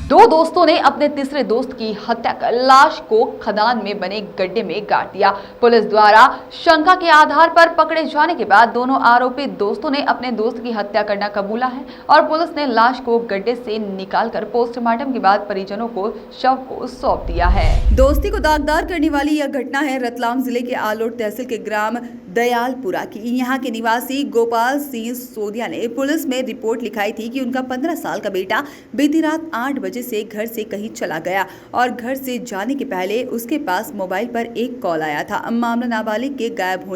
दो दोस्तों ने अपने तीसरे दोस्त की हत्या कर लाश को खदान में बने गड्ढे में गाड़ दिया। पुलिस द्वारा शंका के आधार पर पकड़े जाने के बाद दोनों आरोपी दोस्तों ने अपने दोस्त की हत्या करना कबूला है और पुलिस ने लाश को गड्ढे से निकालकर पोस्टमार्टम के बाद परिजनों को शव को सौंप दिया है। दोस्ती को दागदार करने वाली यह घटना है रतलाम जिले के आलोट तहसील के ग्राम दयालपुरा की। यहाँ के निवासी गोपाल सिंह सोदिया ने पुलिस में रिपोर्ट लिखाई थी कि उनका 15 साल का बेटा बीती रात 8 बजे से घर से कहीं चला गया और घर से जाने के पहले उसके पास मोबाइल पर एक कॉल आया था। मामला नाबालिग के गायब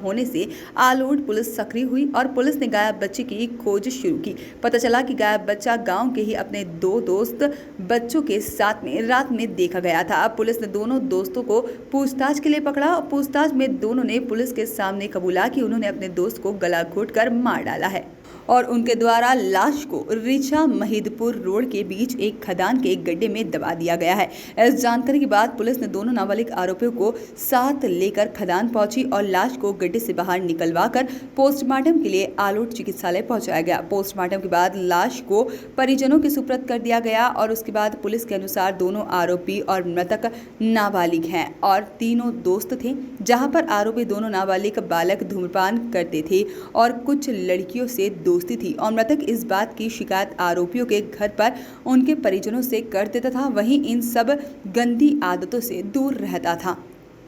होने से आलोट पुलिस सक्रिय हुई और पुलिस ने गायब बच्चे की खोज शुरू की। पता चला कि गायब बच्चा गांव के ही अपने दो दोस्त बच्चों के साथ में रात में देखा गया था। पुलिस ने दोनों दोस्तों को पूछताछ के लिए पकड़ा और पूछताछ में दोनों ने पुलिस के सामने कबूला कि उन्होंने अपने दोस्त को गला घोंटकर मार डाला है और उनके द्वारा लाश को रीचा महिदपुर रोड के बीच एक खदान के गड्ढे में दबा दिया गया है। इस जानकारी के बाद पुलिस ने दोनों नाबालिग आरोपियों को साथ लेकर खदान पहुंची और लाश को गड्ढे से बाहर निकलवाकर पोस्टमार्टम के लिए आलोट चिकित्सालय पहुंचाया गया। पोस्टमार्टम के बाद लाश को परिजनों के सुपुर्द कर दिया गया और उसके बाद पुलिस के अनुसार दोनों आरोपी और मृतक नाबालिग हैं और तीनों दोस्त थे। जहां पर आरोपी दोनों नाबालिग बालक धूम्रपान करते थे और कुछ लड़कियों से दोस्ती थी और मृतक इस बात की शिकायत आरोपियों के घर पर उनके परिजनों से कर देता था। वहीं इन सब गंदी आदतों से दूर रहता था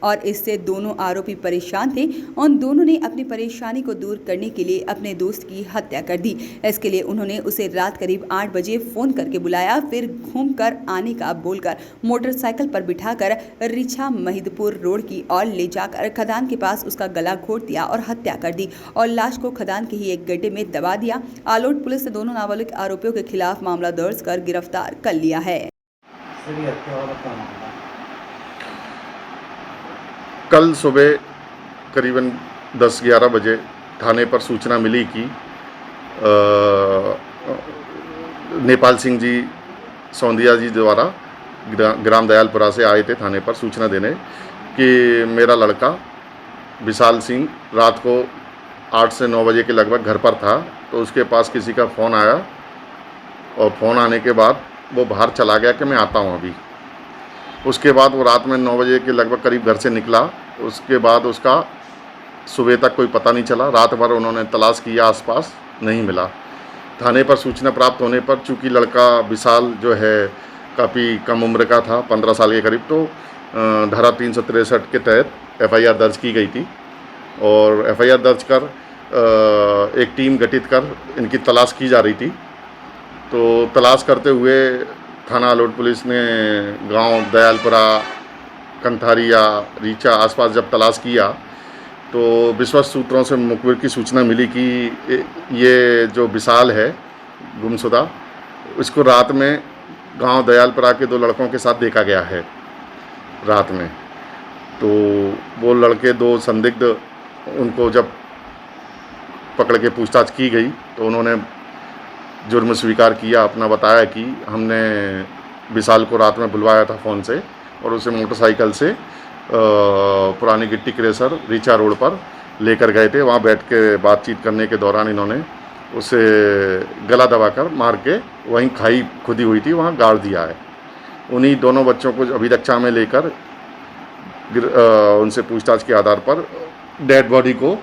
और इससे दोनों आरोपी परेशान थे। उन दोनों ने अपनी परेशानी को दूर करने के लिए अपने दोस्त की हत्या कर दी। इसके लिए उन्होंने उसे रात करीब 8 बजे फोन करके बुलाया, फिर घूमकर आने का बोलकर मोटरसाइकिल पर बिठाकर रीछा महिदपुर रोड की ओर ले जाकर खदान के पास उसका गला घोंट दिया और हत्या कर दी और लाश को खदान के ही एक गड्ढे में दबा दिया। आलोट पुलिस ने दोनों नाबालिग आरोपियों के खिलाफ मामला दर्ज कर गिरफ्तार कर लिया है। कल सुबह करीबन 10-11 बजे थाने पर सूचना मिली कि नेपाल सिंह जी सौंदिया जी द्वारा ग्राम दयालपुरा से आए थे थाने पर सूचना देने कि मेरा लड़का विशाल सिंह रात को 8 से 9 बजे के लगभग घर पर था, तो उसके पास किसी का फ़ोन आया और फ़ोन आने के बाद वो बाहर चला गया कि मैं आता हूँ अभी। उसके बाद वो रात में 9 बजे के लगभग करीब घर से निकला। उसके बाद उसका सुबह तक कोई पता नहीं चला। रात भर उन्होंने तलाश किया, आसपास नहीं मिला। थाने पर सूचना प्राप्त होने पर चूँकि लड़का विशाल जो है काफ़ी कम उम्र का था, 15 साल के करीब, तो धारा 363 के तहत FIR दर्ज की गई थी और FIR दर्ज कर एक टीम गठित कर इनकी तलाश की जा रही थी। तो तलाश करते हुए थाना आलोट पुलिस ने गांव दयालपुरा, कंथारिया, रीचा आसपास जब तलाश किया तो विश्वस्त सूत्रों से मुखबिर की सूचना मिली कि ये जो विशाल है गुमशुदा, इसको रात में गांव दयालपुरा के 2 लड़कों के साथ देखा गया है रात में। तो वो लड़के 2 संदिग्ध, उनको जब पकड़ के पूछताछ की गई तो उन्होंने जुर्म स्वीकार किया, अपना बताया कि हमने विशाल को रात में बुलवाया था फ़ोन से और उसे मोटरसाइकिल से पुरानी गिट्टी क्रेशर रीचा रोड पर लेकर गए थे। वहाँ बैठ के बातचीत करने के दौरान इन्होंने उसे गला दबाकर मार के वहीं खाई खुदी हुई थी वहाँ गाड़ दिया है। उन्हीं दोनों बच्चों को अभिरक्षा में लेकर उनसे पूछताछ के आधार पर डेड बॉडी को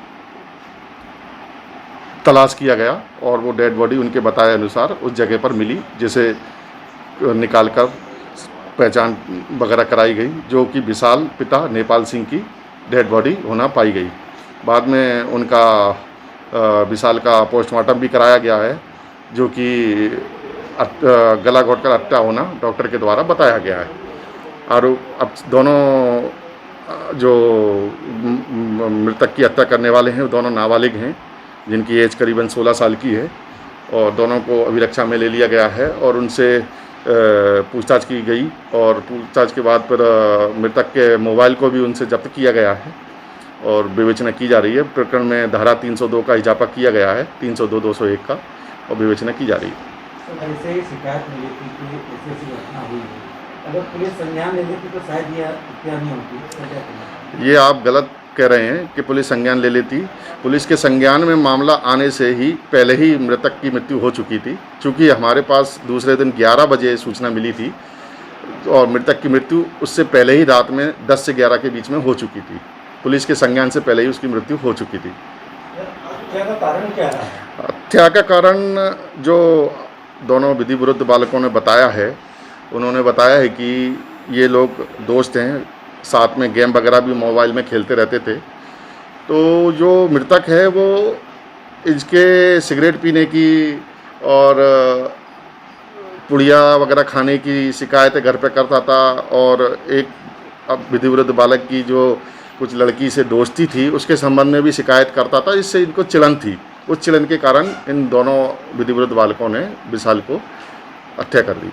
तलाश किया गया और वो डेड बॉडी उनके बताए अनुसार उस जगह पर मिली, जिसे निकालकर पहचान वगैरह कराई गई, जो कि विशाल पिता नेपाल सिंह की डेड बॉडी होना पाई गई। बाद में उनका विशाल का पोस्टमार्टम भी कराया गया है, जो कि गला घोंटकर हत्या होना डॉक्टर के द्वारा बताया गया है। और अब दोनों जो मृतक की हत्या करने वाले हैं वो दोनों नाबालिग हैं, जिनकी एज करीबन 16 साल की है और दोनों को अभिरक्षा में ले लिया गया है और उनसे पूछताछ की गई और पूछताछ के बाद फिर मृतक के मोबाइल को भी उनसे जब्त किया गया है और विवेचना की जा रही है। प्रकरण में धारा 302 का इजाफा किया गया है, 302, 201 का, और विवेचना की जा रही है। ऐसे ही शिकायत मिली थी कि ऐसी घटना हुई है, अगर पुलिस संज्ञान ले लेती तो शायद ये हत्या नहीं होती। ये आप गलत कह रहे हैं कि पुलिस संज्ञान ले लेती। पुलिस के संज्ञान में मामला आने से ही पहले ही मृतक की मृत्यु हो चुकी थी, चूँकि हमारे पास दूसरे दिन 11 बजे सूचना मिली थी और मृतक की मृत्यु उससे पहले ही रात में 10 से 11 के बीच में हो चुकी थी। पुलिस के संज्ञान से पहले ही उसकी मृत्यु हो चुकी थी। हत्या का कारण क्या रहा है? हत्या का कारण जो दोनों विधि विरुद्ध बालकों ने बताया है, उन्होंने बताया है कि ये लोग दोस्त हैं, साथ में गेम वगैरह भी मोबाइल में खेलते रहते थे। तो जो मृतक है वो इसके सिगरेट पीने की और पुड़िया वगैरह खाने की शिकायत घर पे करता था और एक अब विधि विरुद्ध बालक की जो कुछ लड़की से दोस्ती थी उसके संबंध में भी शिकायत करता था, इससे इनको चिढ़न थी। उस चिढ़न के कारण इन दोनों विधि विरुद्ध बालकों ने विशाल को हत्या कर दी।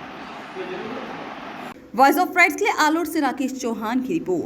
वॉइस ऑफ राइट्स के लिए आलोट से राकेश चौहान की रिपोर्ट।